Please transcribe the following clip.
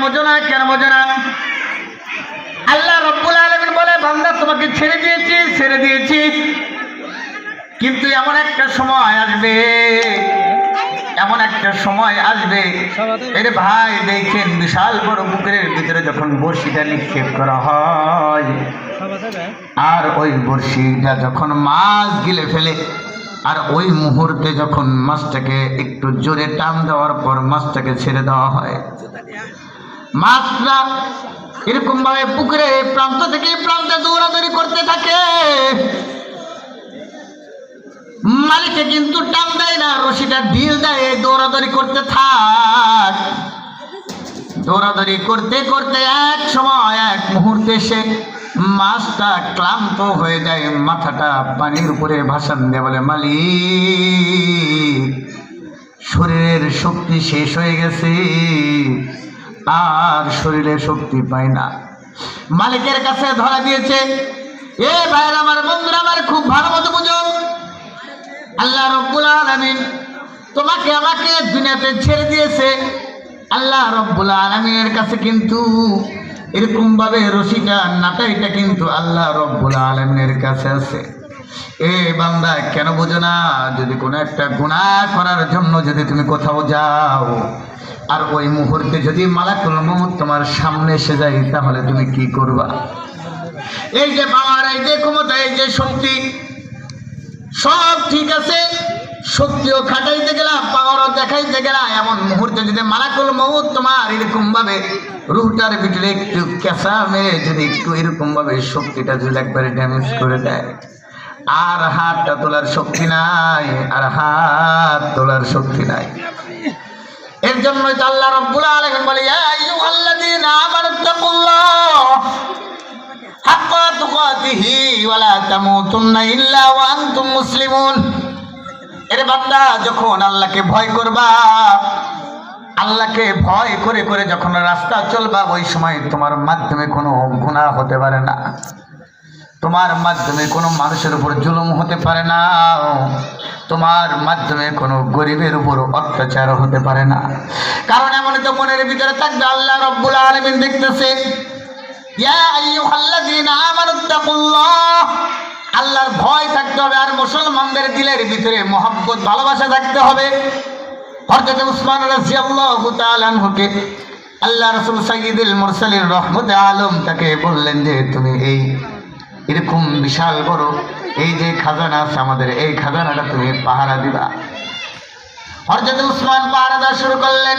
বোঝো না? কেন বোঝো না? আল্লাহ রব্বুল আলামিন বলে, বান্দা তোমাকে ছেড়ে দিয়েছি, কিন্তু এমন একটা সময় আসবে, এর ভাই দেখেন বিশাল বড় পুকুরের ভিতরে যখন বড়শিটা নিক্ষেপ করা হয়, আর ওই বড়শিটা যখন মাছ গিলে ফেলে, আর ওই মুহূর্তে যখন মাছটাকে একটু জোরে টান দেওয়ার পর মাছটাকে ছেড়ে দেওয়া হয়, মাছটা এরকম ভাবে পুকুরে প্রান্ত থেকে প্রান্তে দৌড়াদৌড়ি করতে থাকে। মালিকে কিন্তু টান দেয় না, রশিটা ঢিল দেয়, দৌড়াদৌড়ি করতে থাক। দৌড়াদৌড়ি করতে করতে এক মুহূর্তে সে মাছটা ক্লান্ত হয়ে যায়, মাথাটা পানির উপরে ভাসান দিয়ে বলে, মালিক, শরীরের শক্তি শেষ হয়ে গেছে, আর শরীরে শক্তি পায় না। মালিকের কাছে ধরা দিয়েছে। এ ভাইরা আমার, বন্ধুরা আমার, খুব ভালো মতো বুঝো, আল্লাহ রব্বুল আলামিন তোমাকে আমাকে দুনিয়াতে ছেড়ে দিয়েছে। আল্লাহ রব্বুল আলামিনের কাছে কিন্তু এরকম ভাবে রশিটা নাটাইটা কিন্তু আল্লাহ রব্বুল আলামিনের কাছে আছে। এ বান্দা, কেন বোঝো না? যদি কোনো একটা গুনাহ করার জন্য যদি তুমি কোথাও যাও, আর ওই মুহূর্তে যদি মালাকুল মউত তোমার সামনে এসে যায়, তাহলে তুমি কি করবা? এই যে পাওয়ার, এই যে ক্ষমতা, এই যে শক্তি, সব ঠিক আছে, শক্তিও খাটাইতে গেলা, পাওয়ারও দেখাইতে গেলা, এমন মুহূর্তে যদি মালাকুল মউত তোমার এরকম ভাবে রুহটার ভিতরে একটু কেঁচা মেরে যদি একটু এরকম ভাবে শক্তিটা যদি একবারে ড্যামেজ করে দেয়, আর হাতটা তোলার শক্তি নাই, এর জন্যই তো আল্লাহ রব্বুল আলামিন বলে, ইয়া আইয়ুহাল্লাযীনা আমানুত্তাকুল্লাহ হাক্কা তুকাতিহি ওয়া লা তামুতুন্না ইল্লা ওয়া আনতুম মুসলিমুন। এর বান্দা, যখন আল্লাহকে ভয় করবা, আল্লাহকে ভয় করে করে যখন রাস্তা চলবা, ওই সময় তোমার মাধ্যমে কোনো গুনাহ হতে পারে না, তোমার মাধ্যমে কোনো মানুষের উপর জুলুম হতে পারে না, তোমার মাধ্যমে কোনো গরিবের উপর অত্যাচার হতে পারে না। কারণ এমনই তো মনের ভিতরে থাকবে, আল্লাহ রব্বুল আলামিন দেখতেছে। ইয়া আইয়ুহাল্লাযীনা আমানুত্তাকুল্লাহ, আল্লাহর ভয় থাকতে হবে, আর মুসলমানদের দিলের ভিতরে মহব্বত, ভালোবাসা থাকতে হবে। হযরত উসমান রাদিয়াল্লাহু তাআলা আনহুকে আল্লাহ রাসূল সাইয়্যিদুল মুরসালিন রহমতে আলম তাকে বললেন যে, তুমি এই এরকম বিশাল বড় এই যে খাজানা আছে আমাদের, এই খাজানাটা তুমি পাহারা দিবা। হযরত উসমান পাহারা দেওয়া শুরু করলেন।